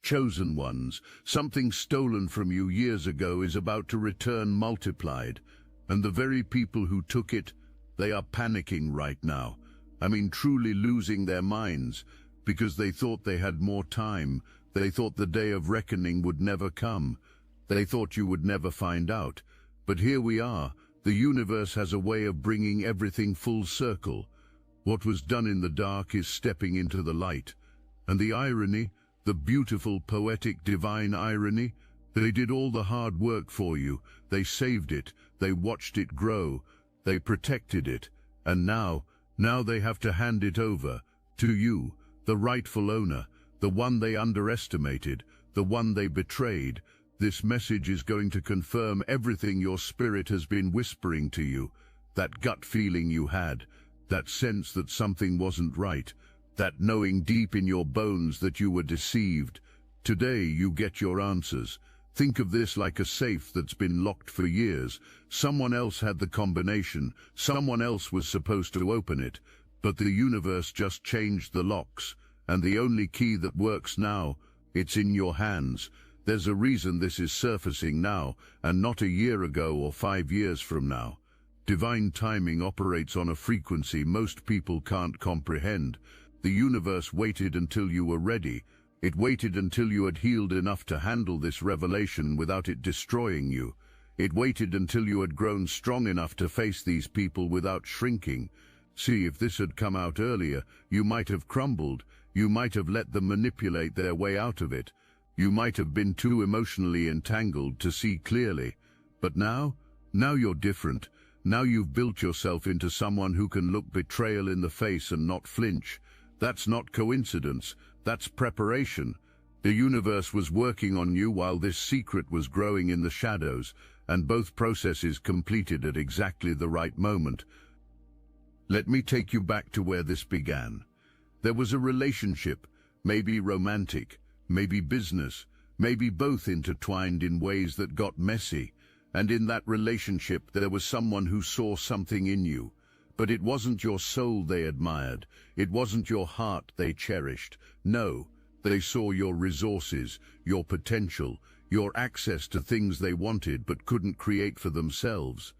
chosen ones. Something stolen from you years ago is about to return multiplied. And the very people who took it, they are panicking right now. I mean, truly losing their minds, because they thought they had more time. They thought the day of reckoning would never come. They thought you would never find out. But here we are. The universe has a way of bringing everything full circle. What was done in the dark is stepping into the light. And the irony, the beautiful, poetic, divine irony, they did all the hard work for you. They saved it. They watched it grow. They protected it. And now they have to hand it over to you, the rightful owner, the one they underestimated, the one they betrayed. This message is going to confirm everything your spirit has been whispering to you, that gut feeling you had, that sense that something wasn't right, that knowing deep in your bones that you were deceived. Today you get your answers. Think of this like a safe that's been locked for years. Someone else had the combination, someone else was supposed to open it, but the universe just changed the locks, and the only key that works now, it's in your hands. There's a reason this is surfacing now, and not a year ago or 5 years from now. Divine timing operates on a frequency most people can't comprehend. The universe waited until you were ready. It waited until you had healed enough to handle this revelation without it destroying you. It waited until you had grown strong enough to face these people without shrinking. See, if this had come out earlier, you might have crumbled. You might have let them manipulate their way out of it. You might have been too emotionally entangled to see clearly. But now you're different. Now you've built yourself into someone who can look betrayal in the face and not flinch. That's not coincidence. That's preparation. The universe was working on you while this secret was growing in the shadows, and both processes completed at exactly the right moment. Let me take you back to where this began. There was a relationship, maybe romantic, maybe business, maybe both intertwined in ways that got messy. And in that relationship there was someone who saw something in you. But it wasn't your soul they admired. It wasn't your heart they cherished. No, they saw your resources, your potential, your access to things they wanted but couldn't create for themselves.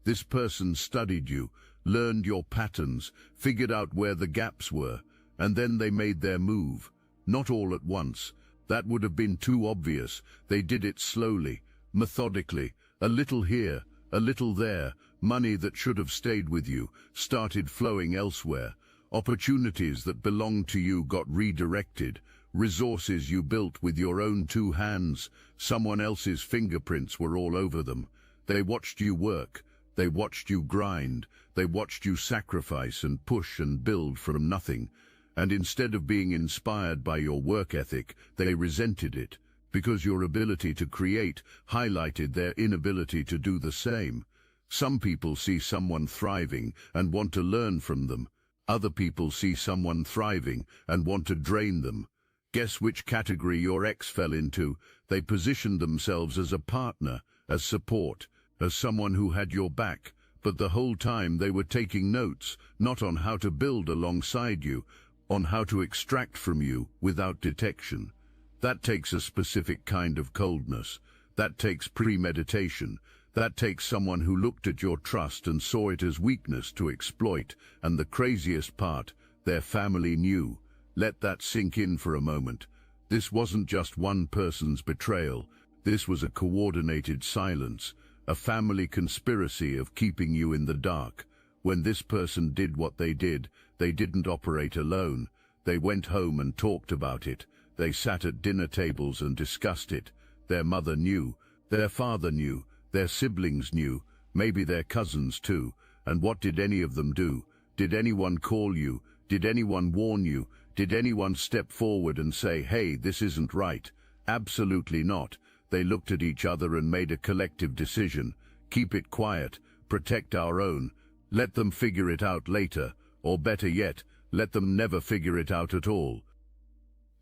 This person studied you, learned your patterns, figured out where the gaps were, and then they made their move. Not all at once. That would have been too obvious. They did it slowly, methodically, a little here, a little there. Money that should have stayed with you started flowing elsewhere. Opportunities that belonged to you got redirected. Resources you built with your own 2 hands, someone else's fingerprints were all over them. They watched you work. They watched you grind. They watched you sacrifice and push and build from nothing. And instead of being inspired by your work ethic, they resented it, because your ability to create highlighted their inability to do the same. Some people see someone thriving and want to learn from them. Other people see someone thriving and want to drain them. Guess which category your ex fell into? They positioned themselves as a partner, as support, as someone who had your back, but the whole time they were taking notes, not on how to build alongside you, on how to extract from you without detection. That takes a specific kind of coldness. That takes premeditation. That takes someone who looked at your trust and saw it as weakness to exploit. And the craziest part, their family knew. Let that sink in for a moment. This wasn't just one person's betrayal. This was a coordinated silence, a family conspiracy of keeping you in the dark. When this person did what they did, they didn't operate alone. They went home and talked about it. They sat at dinner tables and discussed it. Their mother knew. Their father knew. Their siblings knew. Maybe their cousins too. And what did any of them do? Did anyone call you? Did anyone warn you? Did anyone step forward and say, hey, this isn't right? Absolutely not. They looked at each other and made a collective decision. Keep it quiet. Protect our own. Let them figure it out later. Or better yet, let them never figure it out at all.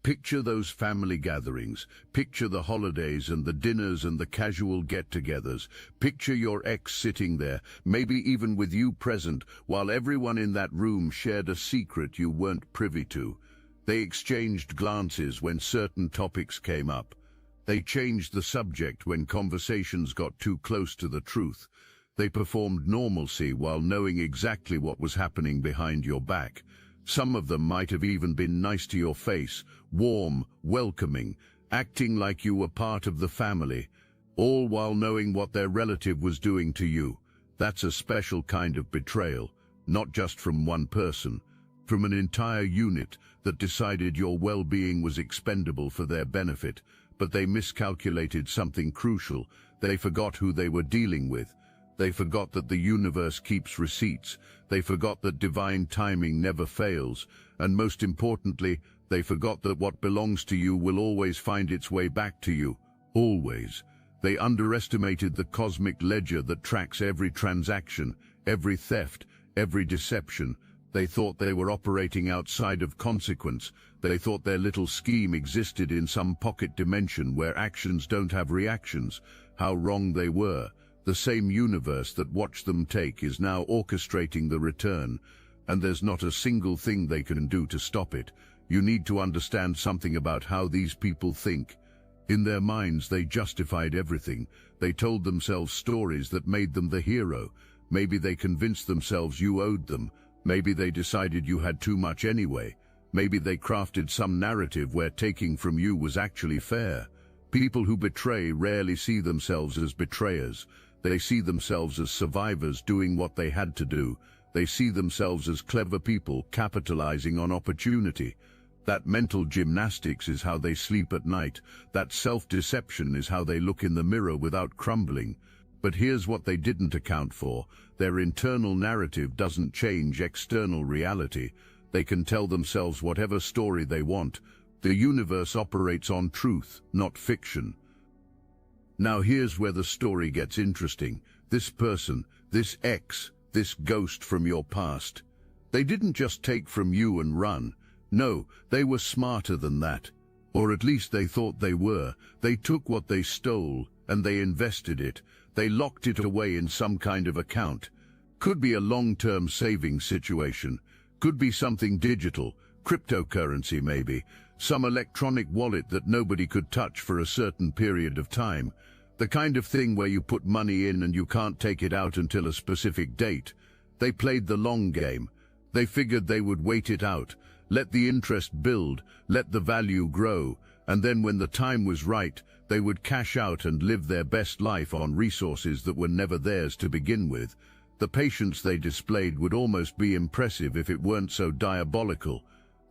Picture those family gatherings. Picture the holidays and the dinners and the casual get-togethers. Picture your ex sitting there, maybe even with you present, while everyone in that room shared a secret you weren't privy to. They exchanged glances when certain topics came up. They changed the subject when conversations got too close to the truth. They performed normalcy while knowing exactly what was happening behind your back. Some of them might have even been nice to your face, warm, welcoming, acting like you were part of the family, all while knowing what their relative was doing to you. That's a special kind of betrayal, not just from one person, from an entire unit that decided your well-being was expendable for their benefit, but they miscalculated something crucial. They forgot who they were dealing with. They forgot that the universe keeps receipts. They forgot that divine timing never fails. And most importantly, they forgot that what belongs to you will always find its way back to you. Always. They underestimated the cosmic ledger that tracks every transaction, every theft, every deception. They thought they were operating outside of consequence. They thought their little scheme existed in some pocket dimension where actions don't have reactions. How wrong they were. The same universe that watched them take is now orchestrating the return, and there's not a single thing they can do to stop it. You need to understand something about how these people think. In their minds, they justified everything. They told themselves stories that made them the hero. Maybe they convinced themselves you owed them. Maybe they decided you had too much anyway. Maybe they crafted some narrative where taking from you was actually fair. People who betray rarely see themselves as betrayers. They see themselves as survivors doing what they had to do. They see themselves as clever people capitalizing on opportunity. That mental gymnastics is how they sleep at night. That self-deception is how they look in the mirror without crumbling. But here's what they didn't account for. Their internal narrative doesn't change external reality. They can tell themselves whatever story they want. The universe operates on truth, not fiction. Now here's where the story gets interesting. This person, this ex, this ghost from your past, they didn't just take from you and run. No, they were smarter than that. Or at least they thought they were. They took what they stole and they invested it. They locked it away in some kind of account. Could be a long-term savings situation. Could be something digital, cryptocurrency maybe. Some electronic wallet that nobody could touch for a certain period of time. The kind of thing where you put money in and you can't take it out until a specific date. They played the long game. They figured they would wait it out, let the interest build, let the value grow, and then when the time was right, they would cash out and live their best life on resources that were never theirs to begin with. The patience they displayed would almost be impressive if it weren't so diabolical.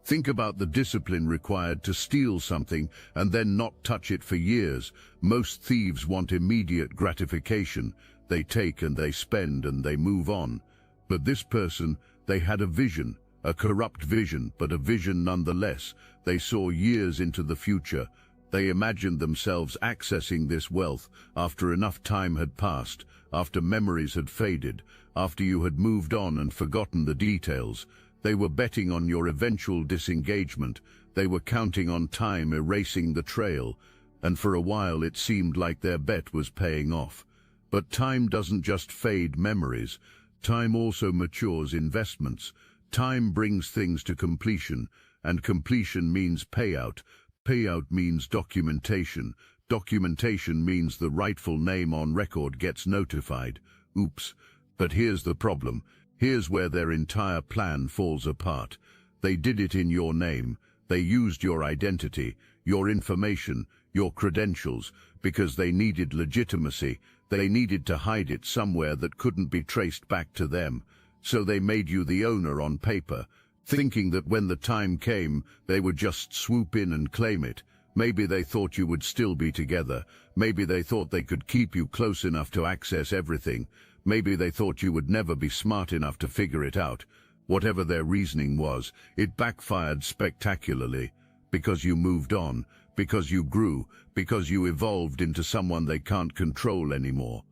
Think about the discipline required to steal something and then not touch it for years. Most thieves want immediate gratification. They take and they spend and they move on. But this person, they had a vision, a corrupt vision, but a vision nonetheless. They saw years into the future. They imagined themselves accessing this wealth after enough time had passed, after memories had faded, after you had moved on and forgotten the details. They were betting on your eventual disengagement. They were counting on time erasing the trail, and for a while it seemed like their bet was paying off. But time doesn't just fade memories. Time also matures investments. Time brings things to completion, and completion means payout. Payout means documentation. Documentation means the rightful name on record gets notified. Oops. But here's the problem. Here's where their entire plan falls apart. They did it in your name. They used your identity, your information, your credentials, because they needed legitimacy. They needed to hide it somewhere that couldn't be traced back to them. So they made you the owner on paper, thinking that when the time came, they would just swoop in and claim it. Maybe they thought you would still be together. Maybe they thought they could keep you close enough to access everything. Maybe they thought you would never be smart enough to figure it out. Whatever their reasoning was, it backfired spectacularly. Because you moved on, because you grew, because you evolved into someone they can't control anymore.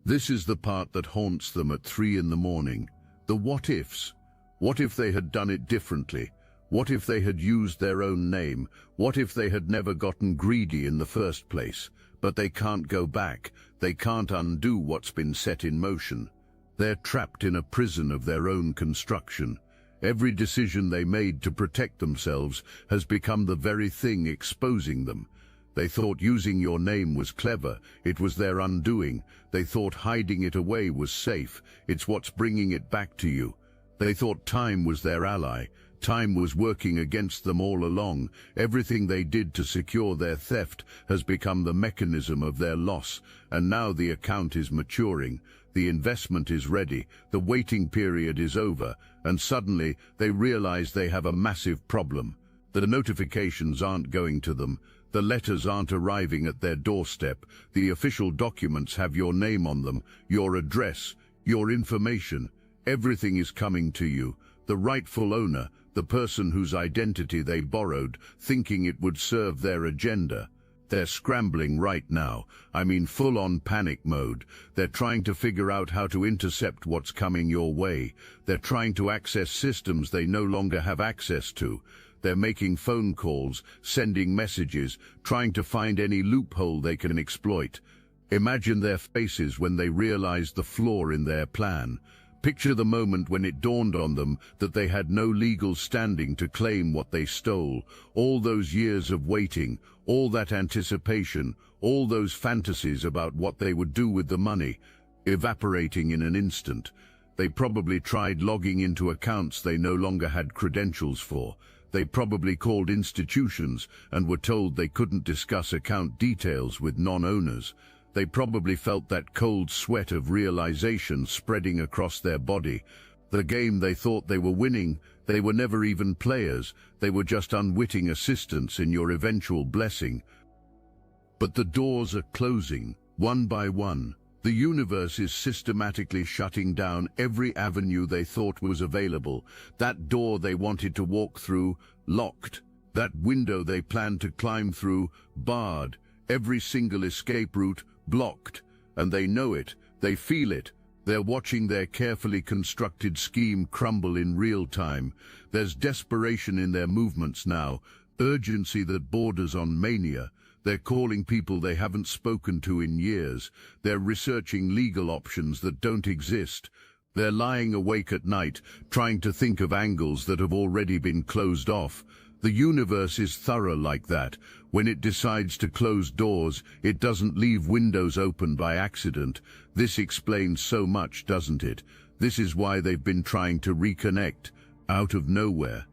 This is the part that haunts them at 3 in the morning. The what-ifs. What if they had done it differently? What if they had used their own name? What if they had never gotten greedy in the first place? But they can't go back. They can't undo what's been set in motion. They're trapped in a prison of their own construction. Every decision they made to protect themselves has become the very thing exposing them. They thought using your name was clever. It was their undoing. They thought hiding it away was safe. It's what's bringing it back to you. They thought time was their ally. Time was working against them all along. Everything they did to secure their theft has become the mechanism of their loss, and now the account is maturing. The investment is ready, the waiting period is over, and suddenly they realize they have a massive problem. The notifications aren't going to them. The letters aren't arriving at their doorstep. The official documents have your name on them, your address, your information. Everything is coming to you. The rightful owner, the person whose identity they borrowed, thinking it would serve their agenda. They're scrambling right now. I mean, full-on panic mode. They're trying to figure out how to intercept what's coming your way. They're trying to access systems they no longer have access to. They're making phone calls, sending messages, trying to find any loophole they can exploit. Imagine their faces when they realized the flaw in their plan. Picture the moment when it dawned on them that they had no legal standing to claim what they stole. All those years of waiting, all that anticipation, all those fantasies about what they would do with the money, evaporating in an instant. They probably tried logging into accounts they no longer had credentials for. They probably called institutions and were told they couldn't discuss account details with non-owners. They probably felt that cold sweat of realization spreading across their body. The game they thought they were winning, they were never even players. They were just unwitting assistants in your eventual blessing. But the doors are closing, one by one. The universe is systematically shutting down every avenue they thought was available. That door they wanted to walk through, locked. That window they planned to climb through, barred. Every single escape route, blocked. And they know it, they feel it. They're watching their carefully constructed scheme crumble in real time. There's desperation in their movements now, urgency that borders on mania. They're calling people they haven't spoken to in years. They're researching legal options that don't exist. They're lying awake at night, trying to think of angles that have already been closed off. The universe is thorough like that. When it decides to close doors, it doesn't leave windows open by accident. This explains so much, doesn't it? This is why they've been trying to reconnect, out of nowhere.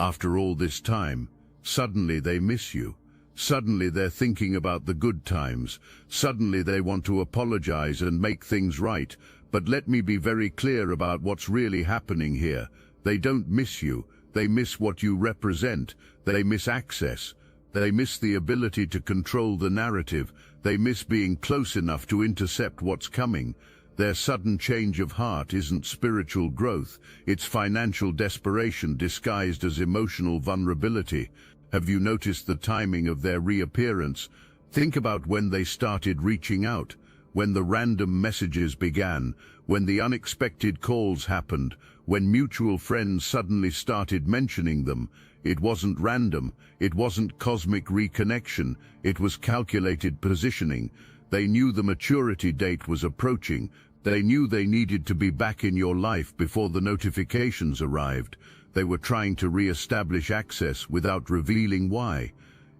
After all this time, suddenly they miss you. Suddenly they're thinking about the good times. Suddenly they want to apologize and make things right. But let me be very clear about what's really happening here. They don't miss you. They miss what you represent. They miss access. They miss the ability to control the narrative. They miss being close enough to intercept what's coming. Their sudden change of heart isn't spiritual growth. It's financial desperation disguised as emotional vulnerability. Have you noticed the timing of their reappearance? Think about when they started reaching out, when the random messages began, when the unexpected calls happened, when mutual friends suddenly started mentioning them. It wasn't random, it wasn't cosmic reconnection, it was calculated positioning. They knew the maturity date was approaching. They knew they needed to be back in your life before the notifications arrived. They were trying to re-establish access without revealing why.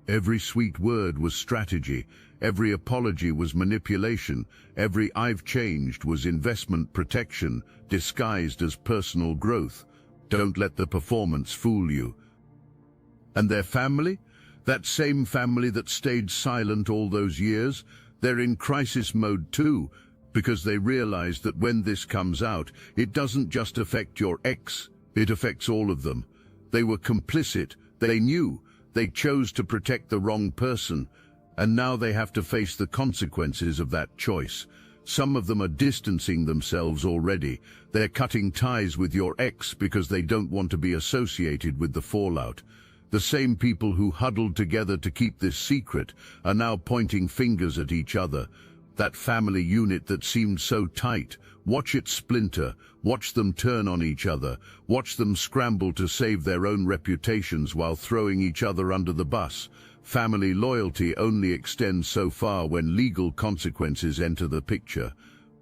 Every sweet word was strategy. Every apology was manipulation. Every "I've changed" was investment protection, disguised as personal growth. Don't let the performance fool you. And their family? That same family that stayed silent all those years? They're in crisis mode too, because they realize that when this comes out, it doesn't just affect your ex. It affects all of them. They were complicit. They knew. They chose to protect the wrong person. And now they have to face the consequences of that choice. Some of them are distancing themselves already. They're cutting ties with your ex because they don't want to be associated with the fallout. The same people who huddled together to keep this secret are now pointing fingers at each other. That family unit that seemed so tight, watch it splinter, watch them turn on each other, watch them scramble to save their own reputations while throwing each other under the bus. Family loyalty only extends so far when legal consequences enter the picture.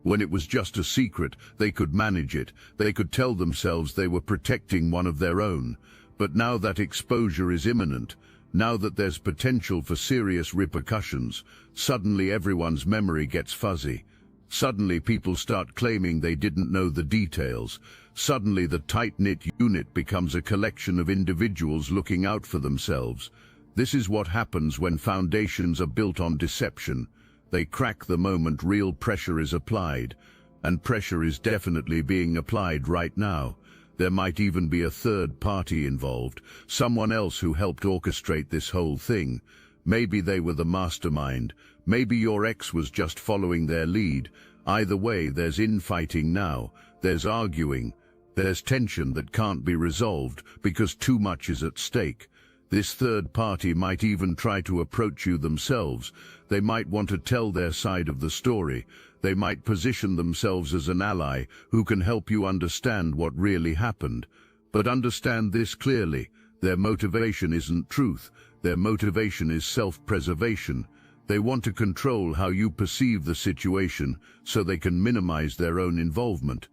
When it was just a secret, they could manage it. They could tell themselves they were protecting one of their own. But now that exposure is imminent, now that there's potential for serious repercussions, suddenly everyone's memory gets fuzzy. Suddenly people start claiming they didn't know the details. Suddenly the tight-knit unit becomes a collection of individuals looking out for themselves. This is what happens when foundations are built on deception. They crack the moment real pressure is applied, and pressure is definitely being applied right now. There might even be a third party involved, someone else who helped orchestrate this whole thing. Maybe they were the mastermind. Maybe your ex was just following their lead. Either way, there's infighting now. There's arguing. There's tension that can't be resolved because too much is at stake. This third party might even try to approach you themselves. They might want to tell their side of the story. They might position themselves as an ally who can help you understand what really happened. But understand this clearly. Their motivation isn't truth. Their motivation is self-preservation. They want to control how you perceive the situation so they can minimize their own involvement.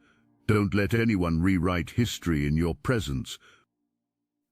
Don't let anyone rewrite history in your presence.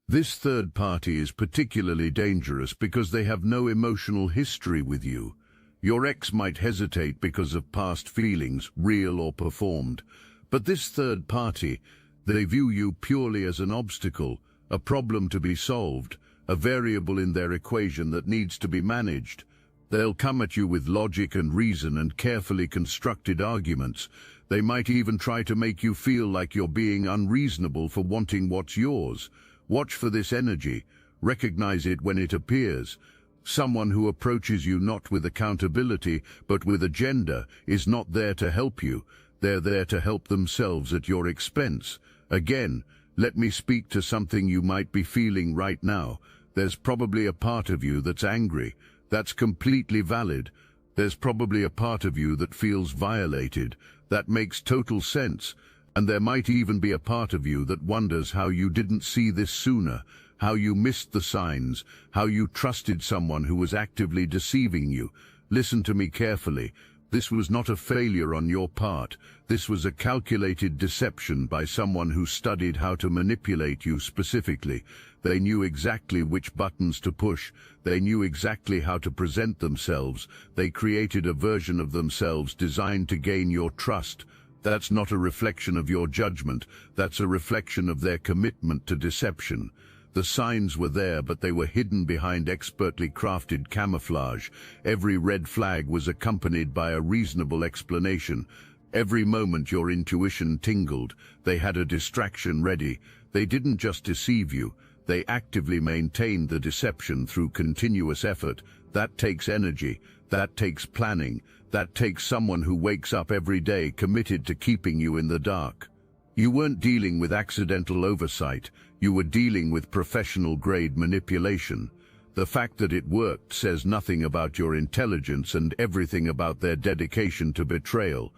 This third party is particularly dangerous because they have no emotional history with you. Your ex might hesitate because of past feelings, real or performed. But this third party, they view you purely as an obstacle, a problem to be solved, a variable in their equation that needs to be managed. They'll come at you with logic and reason and carefully constructed arguments. They might even try to make you feel like you're being unreasonable for wanting what's yours. Watch for this energy. Recognize it when it appears. Someone who approaches you not with accountability but with agenda is not there to help you. They're there to help themselves at your expense. Again, let me speak to something you might be feeling right now. There's probably a part of you that's angry. That's completely valid. There's probably a part of you that feels violated. That makes total sense. And there might even be a part of you that wonders how you didn't see this sooner, how you missed the signs, how you trusted someone who was actively deceiving you. Listen to me carefully. This was not a failure on your part. This was a calculated deception by someone who studied how to manipulate you specifically. They knew exactly which buttons to push. They knew exactly how to present themselves. They created a version of themselves designed to gain your trust. That's not a reflection of your judgment. That's a reflection of their commitment to deception. The signs were there, but they were hidden behind expertly crafted camouflage. Every red flag was accompanied by a reasonable explanation. Every moment your intuition tingled. They had a distraction ready. They didn't just deceive you. They actively maintained the deception through continuous effort. That takes energy. That takes planning. That takes someone who wakes up every day committed to keeping you in the dark. You weren't dealing with accidental oversight. You were dealing with professional-grade manipulation. The fact that it worked says nothing about your intelligence and everything about their dedication to betrayal.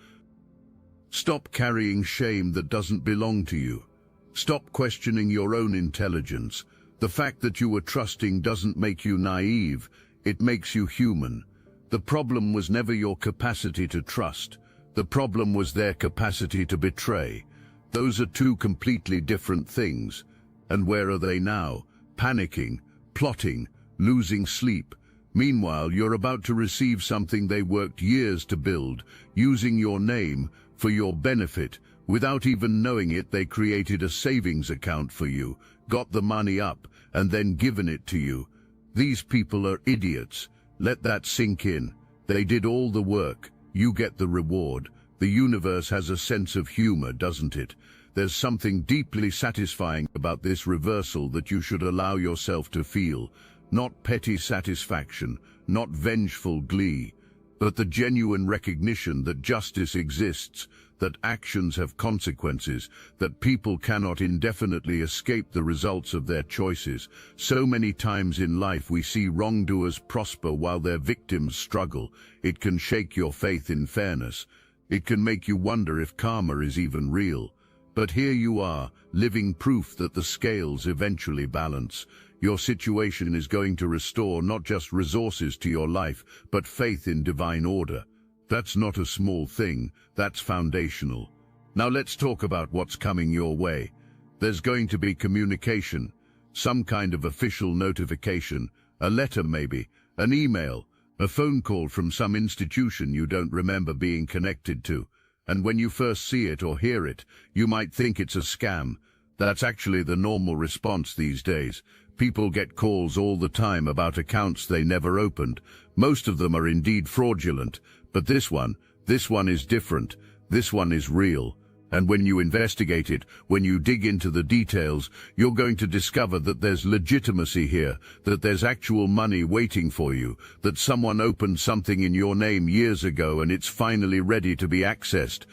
Stop carrying shame that doesn't belong to you. Stop questioning your own intelligence. The fact that you were trusting doesn't make you naive. It makes you human. The problem was never your capacity to trust. The problem was their capacity to betray. Those are two completely different things. And where are they now? Panicking, plotting, losing sleep. Meanwhile, you're about to receive something they worked years to build, using your name for your benefit. Without even knowing it, they created a savings account for you, got the money up, and then given it to you. These people are idiots. Let that sink in. They did all the work. You get the reward. The universe has a sense of humor, doesn't it? There's something deeply satisfying about this reversal that you should allow yourself to feel. Not petty satisfaction, not vengeful glee, but the genuine recognition that justice exists, that actions have consequences, that people cannot indefinitely escape the results of their choices. So many times in life we see wrongdoers prosper while their victims struggle. It can shake your faith in fairness. It can make you wonder if karma is even real. But here you are, living proof that the scales eventually balance. Your situation is going to restore not just resources to your life, but faith in divine order. That's not a small thing, that's foundational. Now let's talk about what's coming your way. There's going to be communication, some kind of official notification, a letter maybe, an email, a phone call from some institution you don't remember being connected to. And when you first see it or hear it, you might think it's a scam. That's actually the normal response these days. People get calls all the time about accounts they never opened. Most of them are indeed fraudulent, but this one is different. This one is real. And when you investigate it, when you dig into the details, you're going to discover that there's legitimacy here, that there's actual money waiting for you, that someone opened something in your name years ago and it's finally ready to be accessed.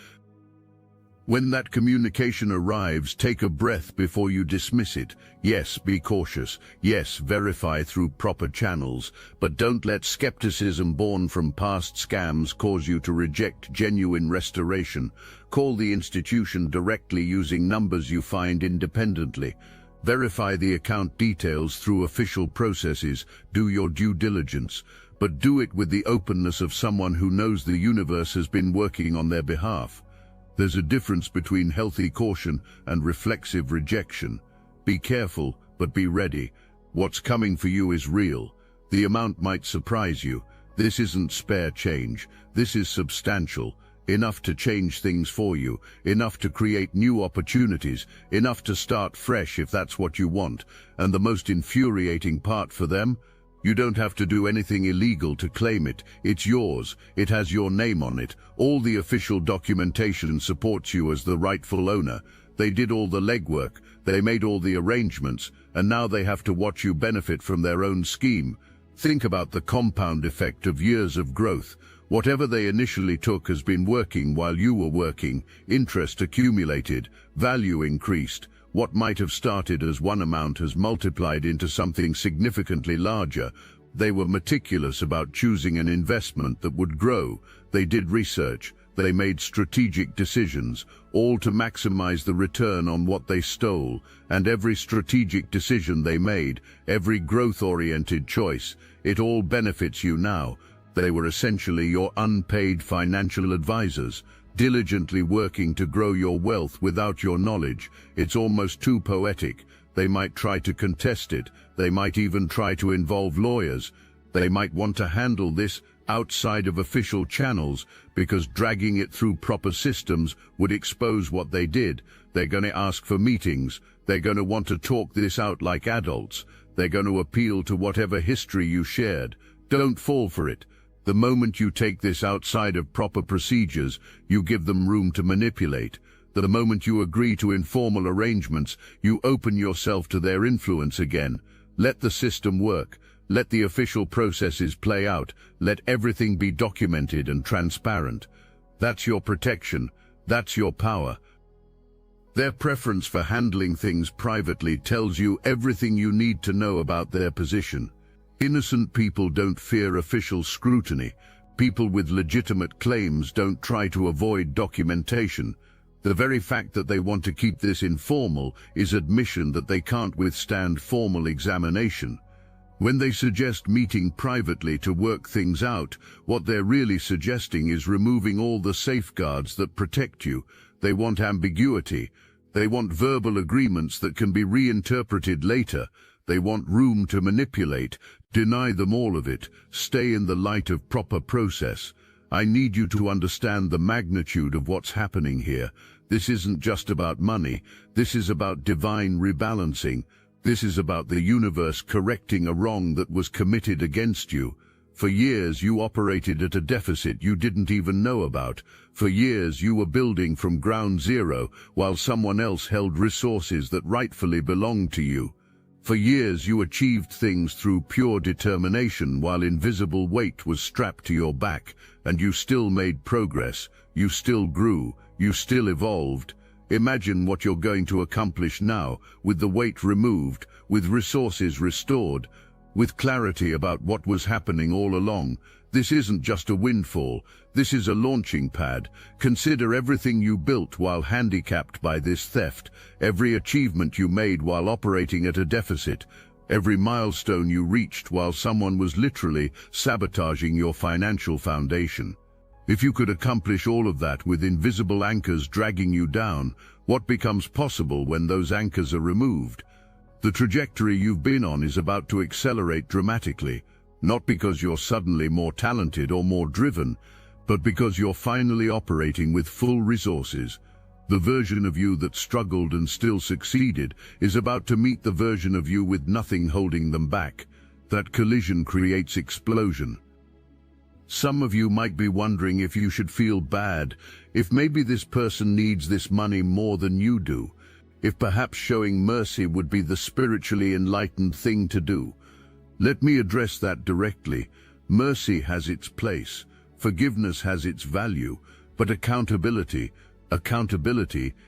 When that communication arrives, take a breath before you dismiss it. Yes, be cautious. Yes, verify through proper channels. But don't let skepticism born from past scams cause you to reject genuine restoration. Call the institution directly using numbers you find independently. Verify the account details through official processes. Do your due diligence. But do it with the openness of someone who knows the universe has been working on their behalf. There's a difference between healthy caution and reflexive rejection. Be careful, but be ready. What's coming for you is real. The amount might surprise you. This isn't spare change. This is substantial. Enough to change things for you. Enough to create new opportunities. Enough to start fresh if that's what you want. And the most infuriating part for them? You don't have to do anything illegal to claim it. It's yours. It has your name on it. All the official documentation supports you as the rightful owner. They did all the legwork. They made all the arrangements. And now they have to watch you benefit from their own scheme. Think about the compound effect of years of growth. Whatever they initially took has been working while you were working. Interest accumulated. Value increased. What might have started as one amount has multiplied into something significantly larger. They were meticulous about choosing an investment that would grow. They did research. They made strategic decisions, all to maximize the return on what they stole. And every strategic decision they made, every growth-oriented choice, it all benefits you now. They were essentially your unpaid financial advisors, diligently working to grow your wealth without your knowledge. It's almost too poetic. They might try to contest it. They might even try to involve lawyers. They might want to handle this outside of official channels because dragging it through proper systems would expose what they did. They're going to ask for meetings. They're going to want to talk this out like adults. They're going to appeal to whatever history you shared. Don't fall for it. The moment you take this outside of proper procedures, you give them room to manipulate. The moment you agree to informal arrangements, you open yourself to their influence again. Let the system work. Let the official processes play out. Let everything be documented and transparent. That's your protection. That's your power. Their preference for handling things privately tells you everything you need to know about their position. Innocent people don't fear official scrutiny. People with legitimate claims don't try to avoid documentation. The very fact that they want to keep this informal is admission that they can't withstand formal examination. When they suggest meeting privately to work things out, what they're really suggesting is removing all the safeguards that protect you. They want ambiguity. They want verbal agreements that can be reinterpreted later. They want room to manipulate. Deny them all of it. Stay in the light of proper process. I need you to understand the magnitude of what's happening here. This isn't just about money. This is about divine rebalancing. This is about the universe correcting a wrong that was committed against you. For years you operated at a deficit you didn't even know about. For years you were building from ground zero while someone else held resources that rightfully belonged to you. For years you achieved things through pure determination while invisible weight was strapped to your back, and you still made progress, you still grew, you still evolved. Imagine what you're going to accomplish now, with the weight removed, with resources restored, with clarity about what was happening all along. This isn't just a windfall, this is a launching pad. Consider everything you built while handicapped by this theft, every achievement you made while operating at a deficit, every milestone you reached while someone was literally sabotaging your financial foundation. If you could accomplish all of that with invisible anchors dragging you down, what becomes possible when those anchors are removed? The trajectory you've been on is about to accelerate dramatically, not because you're suddenly more talented or more driven, but because you're finally operating with full resources. The version of you that struggled and still succeeded is about to meet the version of you with nothing holding them back. That collision creates explosion. Some of you might be wondering if you should feel bad, if maybe this person needs this money more than you do, if perhaps showing mercy would be the spiritually enlightened thing to do. Let me address that directly. Mercy has its place, forgiveness has its value, but accountability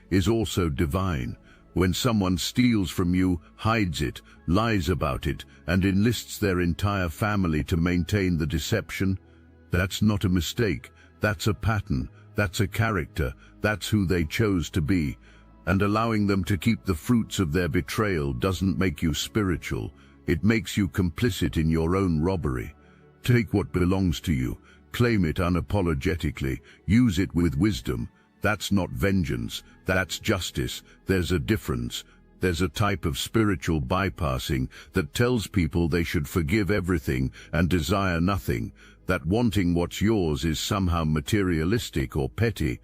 is also divine. When someone steals from you, hides it, lies about it, and enlists their entire family to maintain the deception, that's not a mistake, that's a pattern, that's a character, that's who they chose to be. And allowing them to keep the fruits of their betrayal doesn't make you spiritual, it makes you complicit in your own robbery. Take what belongs to you, claim it unapologetically, use it with wisdom. That's not vengeance, that's justice. There's a difference. There's a type of spiritual bypassing that tells people they should forgive everything and desire nothing, that wanting what's yours is somehow materialistic or petty,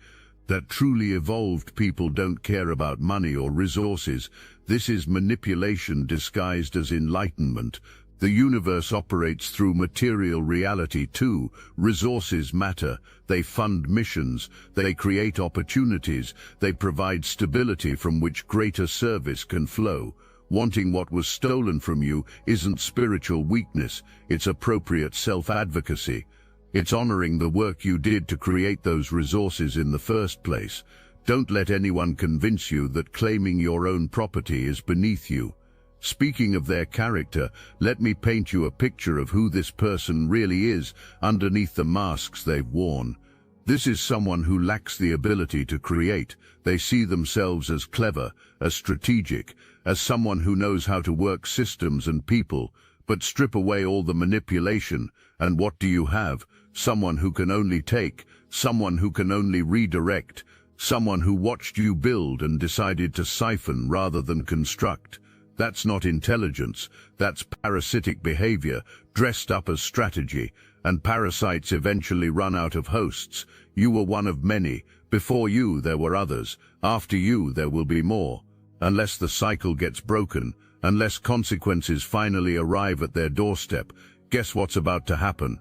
that truly evolved people don't care about money or resources. This is manipulation disguised as enlightenment. The universe operates through material reality too. Resources matter. They fund missions. They create opportunities. They provide stability from which greater service can flow. Wanting what was stolen from you isn't spiritual weakness. It's appropriate self-advocacy. It's honoring the work you did to create those resources in the first place. Don't let anyone convince you that claiming your own property is beneath you. Speaking of their character, let me paint you a picture of who this person really is underneath the masks they've worn. This is someone who lacks the ability to create. They see themselves as clever, as strategic, as someone who knows how to work systems and people, but strip away all the manipulation, and what do you have? Someone who can only take, someone who can only redirect, someone who watched you build and decided to siphon rather than construct. That's not intelligence, that's parasitic behavior, dressed up as strategy, and parasites eventually run out of hosts. You were one of many. Before you there were others. After you there will be more. Unless the cycle gets broken, unless consequences finally arrive at their doorstep, guess what's about to happen?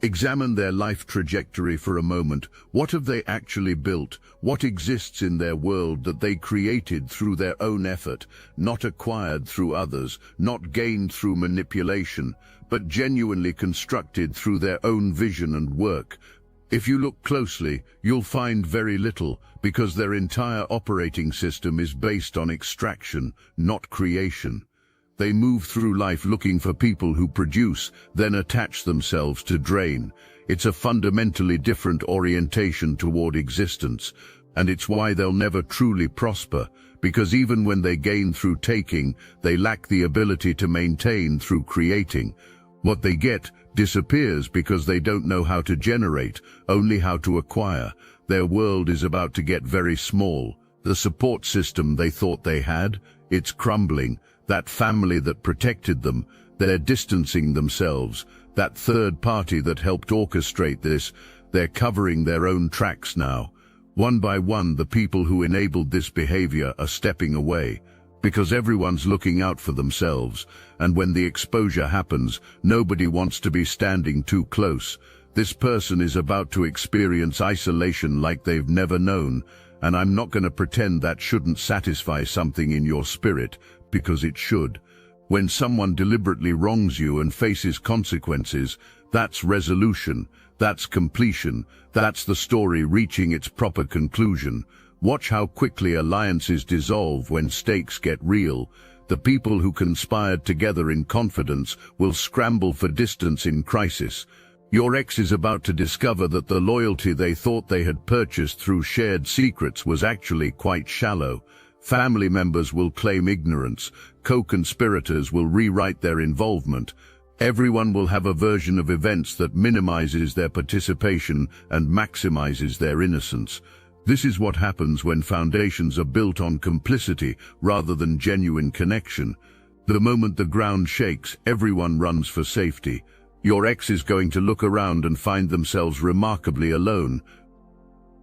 Examine their life trajectory for a moment. What have they actually built? What exists in their world that they created through their own effort, not acquired through others, not gained through manipulation, but genuinely constructed through their own vision and work? If you look closely, you'll find very little, because their entire operating system is based on extraction, not creation. They move through life looking for people who produce, then attach themselves to drain. It's a fundamentally different orientation toward existence, and it's why they'll never truly prosper, because even when they gain through taking, they lack the ability to maintain through creating. What they get disappears because they don't know how to generate, only how to acquire. Their world is about to get very small. The support system they thought they had, it's crumbling. That family that protected them, they're distancing themselves. That third party that helped orchestrate this, they're covering their own tracks now. One by one, the people who enabled this behavior are stepping away, because everyone's looking out for themselves, and when the exposure happens, nobody wants to be standing too close. This person is about to experience isolation like they've never known, and I'm not going to pretend that shouldn't satisfy something in your spirit, because it should. When someone deliberately wrongs you and faces consequences, that's resolution, that's completion, that's the story reaching its proper conclusion. Watch how quickly alliances dissolve when stakes get real. The people who conspired together in confidence will scramble for distance in crisis. Your ex is about to discover that the loyalty they thought they had purchased through shared secrets was actually quite shallow. Family members will claim ignorance, co-conspirators will rewrite their involvement. Everyone will have a version of events that minimizes their participation and maximizes their innocence. This is what happens when foundations are built on complicity rather than genuine connection. The moment the ground shakes, everyone runs for safety. Your ex is going to look around and find themselves remarkably alone.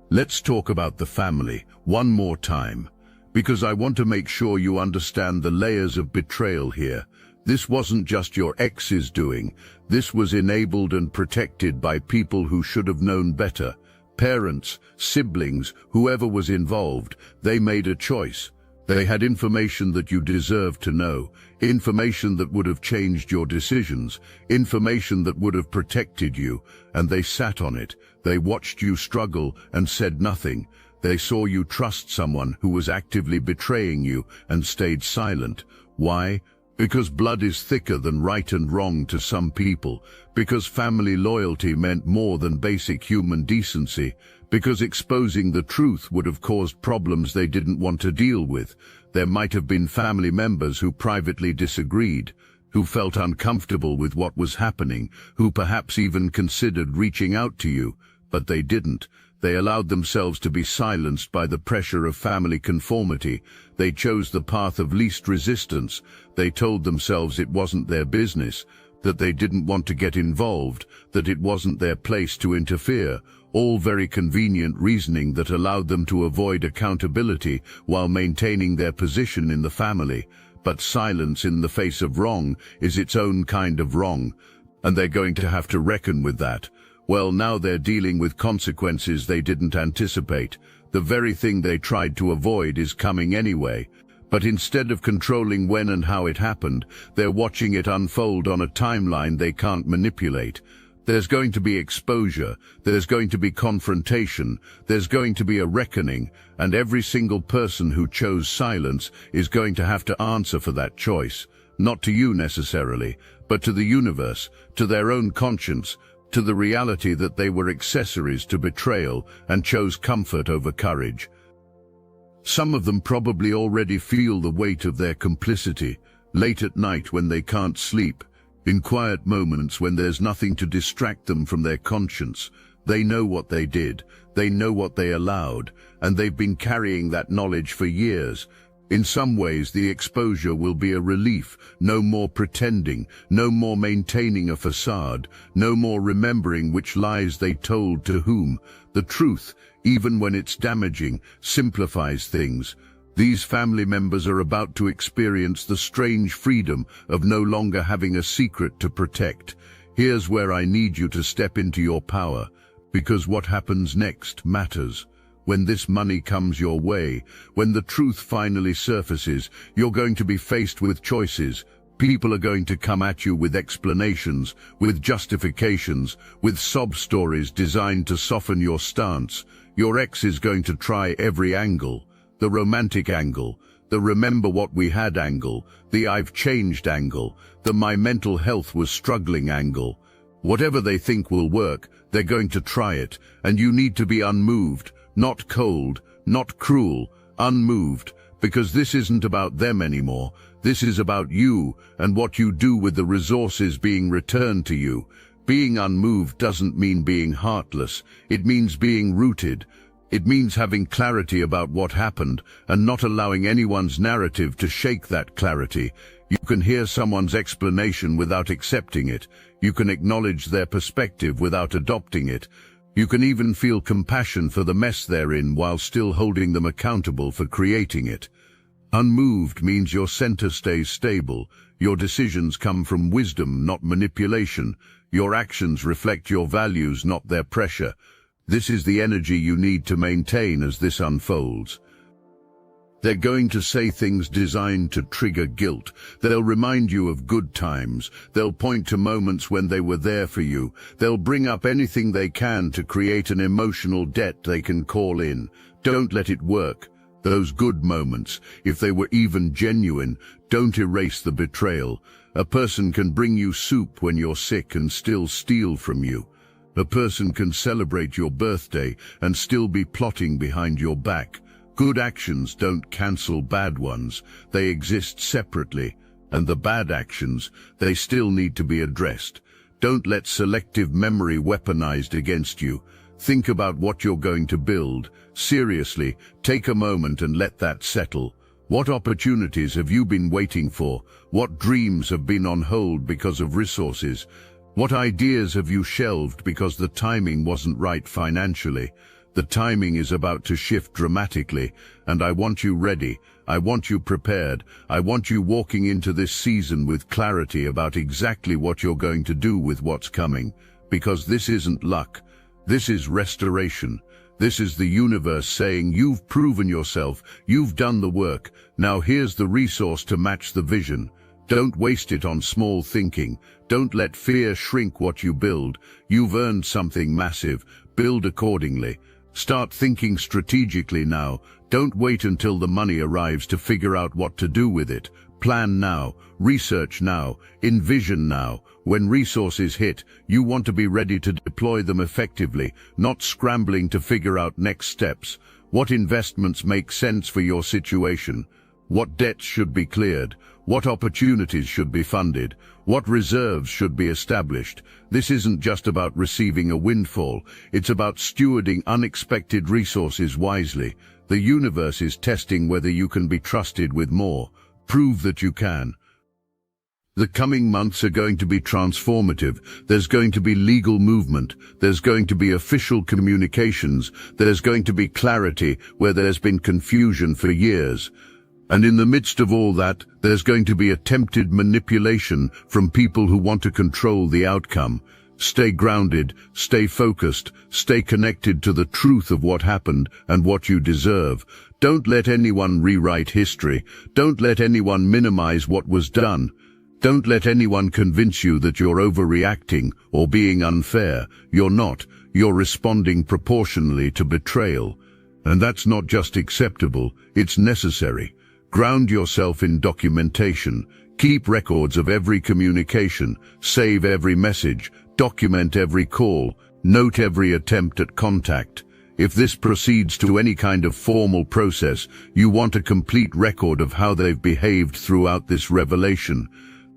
Let's talk about the family one more time, because I want to make sure you understand the layers of betrayal here. This wasn't just your ex's doing. This was enabled and protected by people who should have known better. Parents, siblings, whoever was involved, they made a choice. They had information that you deserved to know, information that would have changed your decisions, information that would have protected you, and they sat on it. They watched you struggle and said nothing. They saw you trust someone who was actively betraying you and stayed silent. Why? Because blood is thicker than right and wrong to some people, because family loyalty meant more than basic human decency, because exposing the truth would have caused problems they didn't want to deal with. There might have been family members who privately disagreed, who felt uncomfortable with what was happening, who perhaps even considered reaching out to you, but they didn't. They allowed themselves to be silenced by the pressure of family conformity. They chose the path of least resistance. They told themselves it wasn't their business, that they didn't want to get involved, that it wasn't their place to interfere. All very convenient reasoning that allowed them to avoid accountability while maintaining their position in the family. But silence in the face of wrong is its own kind of wrong, and they're going to have to reckon with that. Well, now they're dealing with consequences they didn't anticipate. The very thing they tried to avoid is coming anyway. But instead of controlling when and how it happened, they're watching it unfold on a timeline they can't manipulate. There's going to be exposure, there's going to be confrontation, there's going to be a reckoning, and every single person who chose silence is going to have to answer for that choice. Not to you necessarily, but to the universe, to their own conscience, to the reality that they were accessories to betrayal and chose comfort over courage. Some of them probably already feel the weight of their complicity, late at night when they can't sleep, in quiet moments when there's nothing to distract them from their conscience. They know what they did, they know what they allowed, and they've been carrying that knowledge for years. In some ways, the exposure will be a relief. No more pretending, no more maintaining a facade, no more remembering which lies they told to whom. The truth, even when it's damaging, simplifies things. These family members are about to experience the strange freedom of no longer having a secret to protect. Here's where I need you to step into your power, because what happens next matters. When this money comes your way, when the truth finally surfaces, you're going to be faced with choices. People are going to come at you with explanations, with justifications, with sob stories designed to soften your stance. Your ex is going to try every angle. The romantic angle, the remember what we had angle, the I've changed angle, the my mental health was struggling angle. Whatever they think will work, they're going to try it, and you need to be unmoved. Not cold, not cruel, unmoved, because this isn't about them anymore. This is about you and what you do with the resources being returned to you. Being unmoved doesn't mean being heartless. It means being rooted. It means having clarity about what happened and not allowing anyone's narrative to shake that clarity. You can hear someone's explanation without accepting it. You can acknowledge their perspective without adopting it. You can even feel compassion for the mess they're in while still holding them accountable for creating it. Unmoved means your center stays stable. Your decisions come from wisdom, not manipulation. Your actions reflect your values, not their pressure. This is the energy you need to maintain as this unfolds. They're going to say things designed to trigger guilt. They'll remind you of good times. They'll point to moments when they were there for you. They'll bring up anything they can to create an emotional debt they can call in. Don't let it work. Those good moments, if they were even genuine, don't erase the betrayal. A person can bring you soup when you're sick and still steal from you. A person can celebrate your birthday and still be plotting behind your back. Good actions don't cancel bad ones. They exist separately. And the bad actions, they still need to be addressed. Don't let selective memory weaponized against you. Think about what you're going to build. Seriously, take a moment and let that settle. What opportunities have you been waiting for? What dreams have been on hold because of resources? What ideas have you shelved because the timing wasn't right financially? The timing is about to shift dramatically, and I want you ready. I want you prepared. I want you walking into this season with clarity about exactly what you're going to do with what's coming. Because this isn't luck. This is restoration. This is the universe saying, you've proven yourself, you've done the work, now here's the resource to match the vision. Don't waste it on small thinking. Don't let fear shrink what you build. You've earned something massive. Build accordingly. Start thinking strategically now. Don't wait until the money arrives to figure out what to do with it. Plan now, research now, envision now. When resources hit, you want to be ready to deploy them effectively, not scrambling to figure out next steps. What investments make sense for your situation? What debts should be cleared? What opportunities should be funded? What reserves should be established? This isn't just about receiving a windfall. It's about stewarding unexpected resources wisely. The universe is testing whether you can be trusted with more. Prove that you can. The coming months are going to be transformative. There's going to be legal movement. There's going to be official communications. There's going to be clarity where there's been confusion for years. And in the midst of all that, there's going to be attempted manipulation from people who want to control the outcome. Stay grounded, stay focused, stay connected to the truth of what happened and what you deserve. Don't let anyone rewrite history. Don't let anyone minimize what was done. Don't let anyone convince you that you're overreacting or being unfair. You're not. You're responding proportionally to betrayal. And that's not just acceptable, it's necessary. Ground yourself in documentation. Keep records of every communication. Save every message. Document every call. Note every attempt at contact. If this proceeds to any kind of formal process, you want a complete record of how they've behaved throughout this revelation.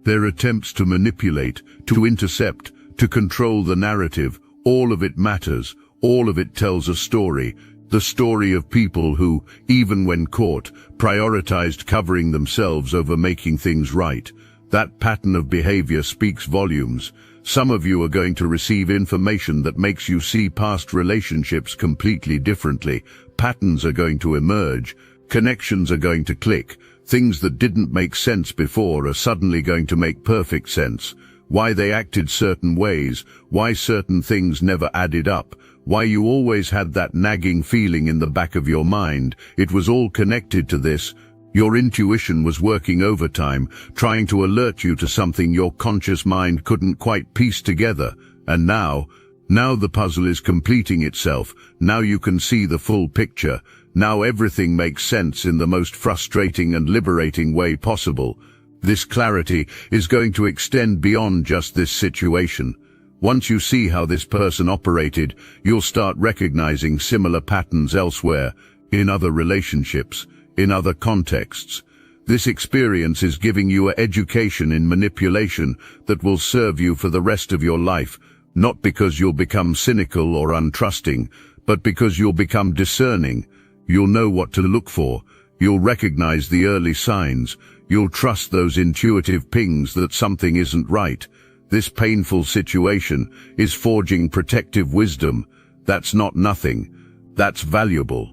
Their attempts to manipulate, to intercept, to control the narrative, all of it matters. All of it tells a story. The story of people who, even when caught, prioritized covering themselves over making things right. That pattern of behavior speaks volumes. Some of you are going to receive information that makes you see past relationships completely differently. Patterns are going to emerge. Connections are going to click. Things that didn't make sense before are suddenly going to make perfect sense. Why they acted certain ways, why certain things never added up, why you always had that nagging feeling in the back of your mind. It was all connected to this. Your intuition was working overtime, trying to alert you to something your conscious mind couldn't quite piece together. And now the puzzle is completing itself. Now you can see the full picture. Now everything makes sense in the most frustrating and liberating way possible. This clarity is going to extend beyond just this situation. Once you see how this person operated, you'll start recognizing similar patterns elsewhere, in other relationships, in other contexts. This experience is giving you an education in manipulation that will serve you for the rest of your life, not because you'll become cynical or untrusting, but because you'll become discerning. You'll know what to look for. You'll recognize the early signs. You'll trust those intuitive pings that something isn't right. This painful situation is forging protective wisdom. That's not nothing. That's valuable.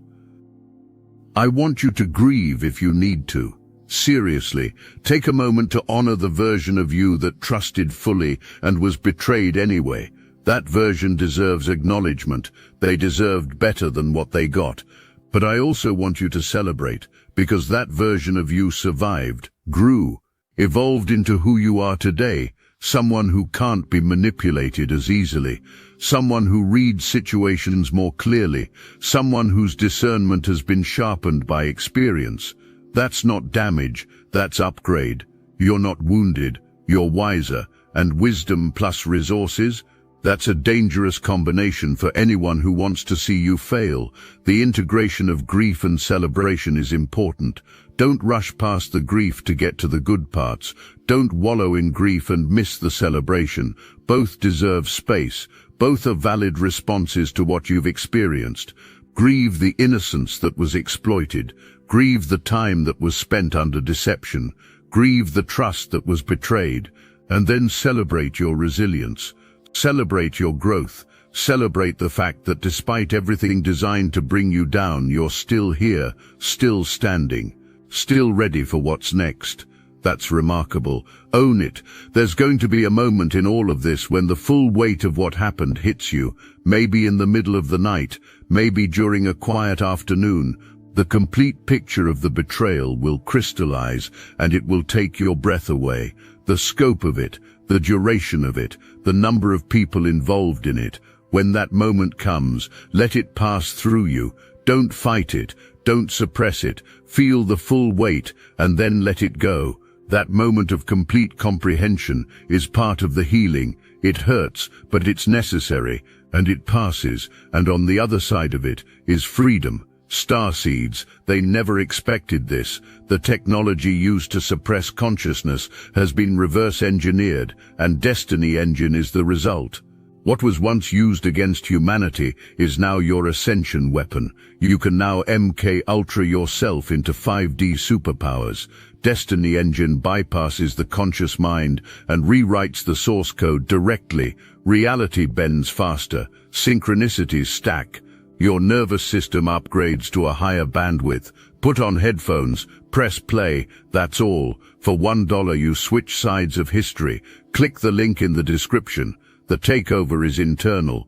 I want you to grieve if you need to. Seriously, take a moment to honor the version of you that trusted fully and was betrayed anyway. That version deserves acknowledgement. They deserved better than what they got. But I also want you to celebrate, because that version of you survived, grew, evolved into who you are today. Someone who can't be manipulated as easily, someone who reads situations more clearly, someone whose discernment has been sharpened by experience. That's not damage, that's upgrade. You're not wounded, you're wiser, and wisdom plus resources, That's a dangerous combination for anyone who wants to see you fail. The integration of grief and celebration is important. Don't rush past the grief to get to the good parts. Don't wallow in grief and miss the celebration. Both deserve space. Both are valid responses to what you've experienced. Grieve the innocence that was exploited. Grieve the time that was spent under deception. Grieve the trust that was betrayed. And then celebrate your resilience. Celebrate your growth. Celebrate the fact that despite everything designed to bring you down, you're still here, still standing, still ready for what's next. That's remarkable. Own it. There's going to be a moment in all of this when the full weight of what happened hits you, maybe in the middle of the night, maybe during a quiet afternoon. The complete picture of the betrayal will crystallize, and it will take your breath away. The scope of it, the duration of it, the number of people involved in it. When that moment comes, let it pass through you. Don't fight it. Don't suppress it. Feel the full weight and then let it go. That moment of complete comprehension is part of the healing. It hurts, but it's necessary, and it passes, and on the other side of it is freedom. Starseeds, they never expected this. The technology used to suppress consciousness has been reverse-engineered, and Destiny Engine is the result. What was once used against humanity is now your ascension weapon. You can now MK Ultra yourself into 5D superpowers. Destiny Engine bypasses the conscious mind and rewrites the source code directly. Reality bends faster. Synchronicities stack. Your nervous system upgrades to a higher bandwidth. Put on headphones, press play, that's all. For $1 you switch sides of history. Click the link in the description. The takeover is internal.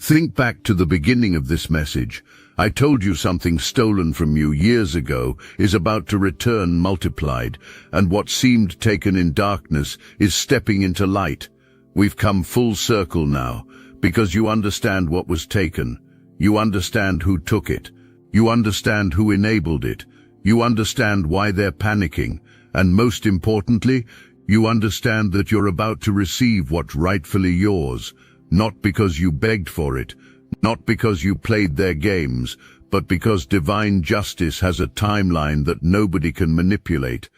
Think back to the beginning of this message. I told you something stolen from you years ago is about to return multiplied, and what seemed taken in darkness is stepping into light. We've come full circle now, because you understand what was taken. You understand who took it. You understand who enabled it. You understand why they're panicking. And most importantly, you understand that you're about to receive what's rightfully yours, not because you begged for it, not because you played their games, but because divine justice has a timeline that nobody can manipulate.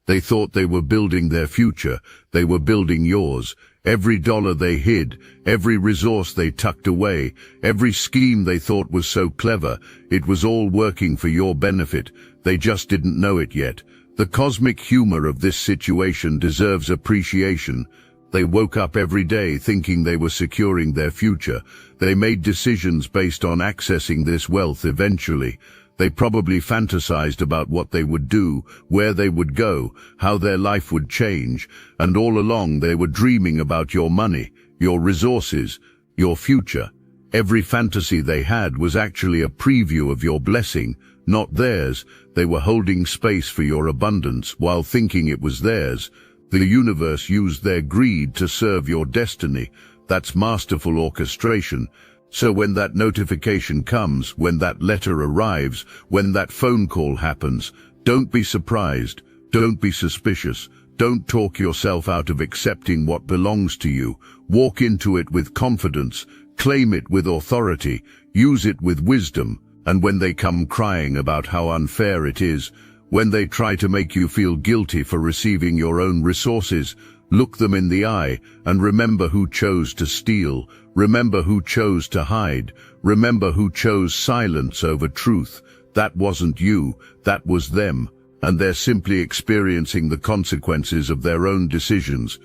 They thought they were building their future. They were building yours. Every dollar they hid, every resource they tucked away, every scheme they thought was so clever, it was all working for your benefit. They just didn't know it yet. The cosmic humor of this situation deserves appreciation. They woke up every day thinking they were securing their future. They made decisions based on accessing this wealth eventually. They probably fantasized about what they would do, where they would go, how their life would change, and all along they were dreaming about your money, your resources, your future. Every fantasy they had was actually a preview of your blessing, not theirs. They were holding space for your abundance while thinking it was theirs. The universe used their greed to serve your destiny. That's masterful orchestration. So when that notification comes, when that letter arrives, when that phone call happens, don't be surprised, don't be suspicious, don't talk yourself out of accepting what belongs to you. Walk into it with confidence, claim it with authority, use it with wisdom, and when they come crying about how unfair it is, when they try to make you feel guilty for receiving your own resources, look them in the eye and remember who chose to steal. Remember who chose to hide. Remember who chose silence over truth. That wasn't you, that was them, and they're simply experiencing the consequences of their own decisions.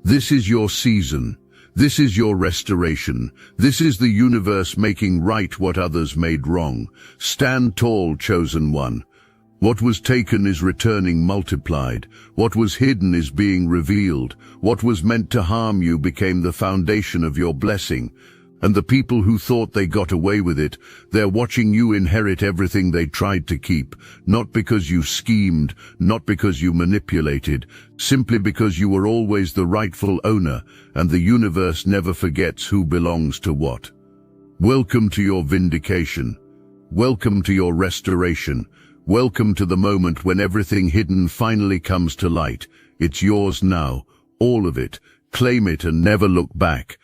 This is your season. This is your restoration. This is the universe making right what others made wrong. Stand tall, chosen one. What was taken is returning multiplied. What was hidden is being revealed. What was meant to harm you became the foundation of your blessing. And the people who thought they got away with it, they're watching you inherit everything they tried to keep, not because you schemed, not because you manipulated, simply because you were always the rightful owner, and the universe never forgets who belongs to what. Welcome to your vindication. Welcome to your restoration. Welcome to the moment when everything hidden finally comes to light. It's yours now, all of it. Claim it and never look back.